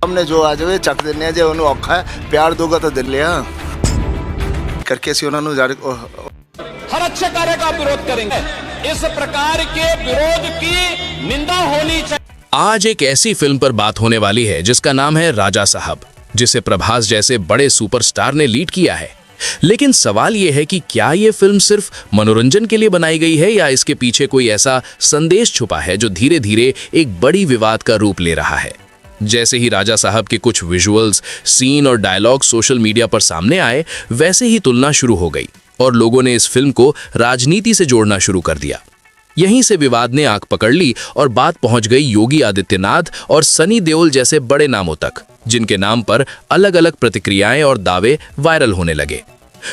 हमने जो आज वे ਚੱਕ ਦਿੰਨੇ ਆ ਜੇ ਉਹਨੂੰ ਔਖਾ ਹੈ ਪਿਆਰ ਦੋਗਾ ਤਾਂ ਦਿਲ ਲਿਆ करके ਅਸੀਂ ਉਹਨਾਂ ਨੂੰ हर अच्छे कार्य का विरोध करेंगे। इस प्रकार के विरोध की निंदा होनी चाहिए। आज एक ऐसी फिल्म पर बात होने वाली है जिसका नाम है राजा साहब, जिसे प्रभास जैसे बड़े सुपरस्टार ने लीड किया है। लेकिन सवाल यह है कि क्या यह फिल्म सिर्फ मनोरंजन के लिए बनाई गई है या इसके पीछे कोई ऐसा संदेश छुपा है जो धीरे धीरे एक बड़ी विवाद का रूप ले रहा है। जैसे ही राजा साहब के कुछ विजुअल्स, सीन और डायलॉग सोशल मीडिया पर सामने आए, वैसे ही तुलना शुरू हो गई और लोगों ने इस फिल्म को राजनीति से जोड़ना शुरू कर दिया। यहीं से विवाद ने आंख पकड़ ली और बात पहुंच गई योगी आदित्यनाथ और सनी देओल जैसे बड़े नामों तक, जिनके नाम पर अलग अलग प्रतिक्रियाएं और दावे वायरल होने लगे।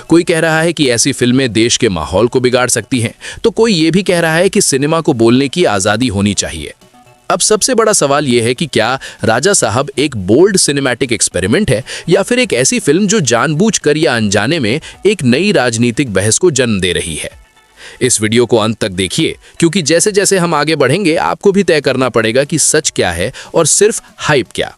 कोई कह रहा है कि ऐसी फिल्में देश के माहौल को बिगाड़ सकती हैं, तो कोई ये भी कह रहा है कि सिनेमा को बोलने की आज़ादी होनी चाहिए। अब सबसे बड़ा सवाल यह है कि क्या राजा साहब एक बोल्ड सिनेमैटिक एक्सपेरिमेंट है या फिर एक ऐसी फिल्म जो जानबूझकर या अनजाने में एक नई राजनीतिक बहस को जन्म दे रही है। इस वीडियो को अंत तक देखिए, क्योंकि जैसे जैसे हम आगे बढ़ेंगे आपको भी तय करना पड़ेगा कि सच क्या है और सिर्फ हाइप क्या।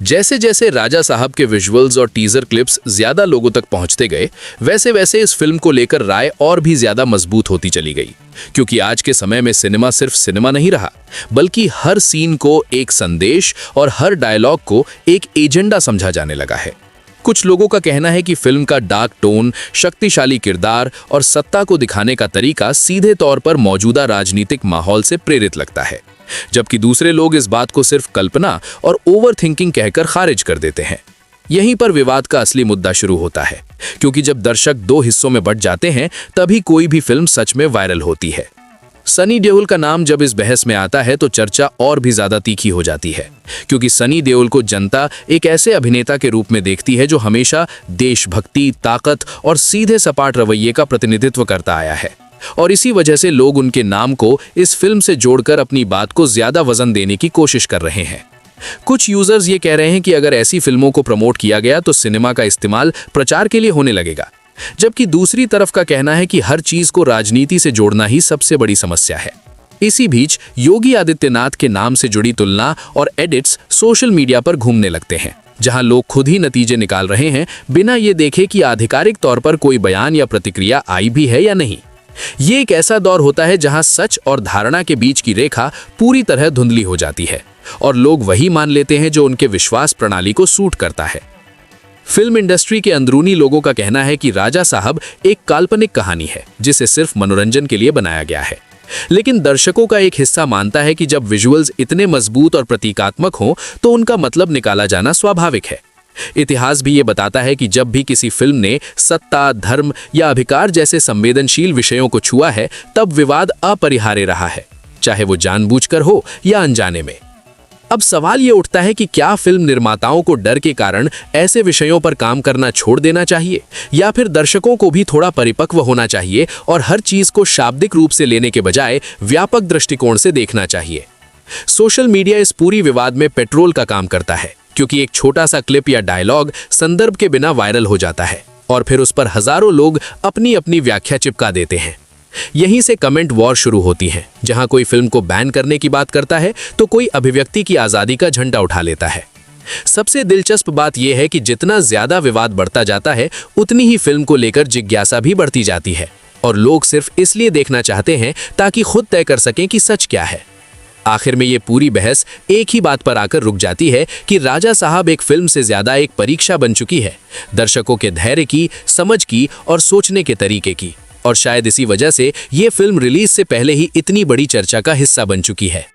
जैसे जैसे राजा साहब के विजुअल्स और टीजर क्लिप्स ज्यादा लोगों तक पहुंचते गए, वैसे वैसे इस फिल्म को लेकर राय और भी ज्यादा मजबूत होती चली गई, क्योंकि आज के समय में सिनेमा सिर्फ सिनेमा नहीं रहा, बल्कि हर सीन को एक संदेश और हर डायलॉग को एक एजेंडा समझा जाने लगा है। कुछ लोगों का कहना है कि फिल्म का डार्क टोन, शक्तिशाली किरदार और सत्ता को दिखाने का तरीका सीधे तौर पर मौजूदा राजनीतिक माहौल से प्रेरित लगता है, जबकि दूसरे लोग इस बात को सिर्फ कल्पना और ओवर थिंकिंग कहकर खारिज कर देते हैं। यहीं पर विवाद का असली मुद्दा शुरू होता है, क्योंकि जब दर्शक दो हिस्सों में बंट जाते हैं तभी कोई भी फिल्म सच में वायरल होती है। सनी देओल का नाम जब इस बहस में आता है तो चर्चा और भी ज्यादा तीखी हो जाती है, क्योंकि सनी देओल को जनता एक ऐसे अभिनेता के रूप में देखती है जो हमेशा देशभक्ति, ताकत और सीधे सपाट रवैये का प्रतिनिधित्व करता आया है, और इसी वजह से लोग उनके नाम को इस फिल्म से जोड़कर अपनी बात को ज्यादा वजन देने की कोशिश कर रहे हैं। कुछ यूजर्स ये कह रहे हैं कि अगर ऐसी फिल्मों को प्रमोट किया गया तो सिनेमा का इस्तेमाल प्रचार के लिए होने लगेगा, जबकि दूसरी तरफ का कहना है कि हर चीज को राजनीति से जोड़ना ही सबसे बड़ी समस्या है। इसी बीच योगी आदित्यनाथ के नाम से जुड़ी तुलना और एडिट्स सोशल मीडिया पर घूमने लगते हैं, जहां लोग खुद ही नतीजे निकाल रहे हैं बिना ये देखे कि आधिकारिक तौर पर कोई बयान या प्रतिक्रिया आई भी है या नहीं। ये एक ऐसा दौर होता है जहां सच और धारणा के बीच की रेखा पूरी तरह धुंधली हो जाती है और लोग वही मान लेते हैं जो उनके विश्वास प्रणाली को सूट करता है। फिल्म इंडस्ट्री के अंदरूनी लोगों का कहना है कि राजा साहब एक काल्पनिक कहानी है जिसे सिर्फ मनोरंजन के लिए बनाया गया है, लेकिन दर्शकों का एक हिस्सा मानता है कि जब विजुअल्स इतने मजबूत और प्रतीकात्मक हों तो उनका मतलब निकाला जाना स्वाभाविक है। इतिहास भी ये बताता है कि जब भी किसी फिल्म ने सत्ता, धर्म या अधिकार जैसे संवेदनशील विषयों को छुआ है तब विवाद अपरिहार्य रहा है, चाहे वो जानबूझकर हो या अनजाने में। अब सवाल ये उठता है कि क्या फिल्म निर्माताओं को डर के कारण ऐसे विषयों पर काम करना छोड़ देना चाहिए या फिर दर्शकों को भी थोड़ा परिपक्व होना चाहिए और हर चीज को शाब्दिक रूप से लेने के बजाय व्यापक दृष्टिकोण से देखना चाहिए। सोशल मीडिया इस पूरी विवाद में पेट्रोल का काम करता है, क्योंकि एक छोटा सा क्लिप या डायलॉग संदर्भ के बिना वायरल हो जाता है और फिर उस पर हजारों लोग अपनी अपनी व्याख्या चिपका देते हैं। यहीं से कमेंट वॉर शुरू होती है, जहां कोई फिल्म को बैन करने की बात करता है तो कोई अभिव्यक्ति की आजादी का झंडा उठा लेता है। सबसे दिलचस्प बात यह है कि जितना ज्यादा विवाद बढ़ता जाता है उतनी ही फिल्म को लेकर जिज्ञासा भी बढ़ती जाती है और लोग सिर्फ इसलिए देखना चाहते हैं ताकि खुद तय कर सकें कि सच क्या है। आखिर में ये पूरी बहस एक ही बात पर आकर रुक जाती है कि राजा साहब एक फिल्म से ज्यादा एक परीक्षा बन चुकी है, दर्शकों के धैर्य की, समझ की और सोचने के तरीके की, और शायद इसी वजह से ये फिल्म रिलीज से पहले ही इतनी बड़ी चर्चा का हिस्सा बन चुकी है।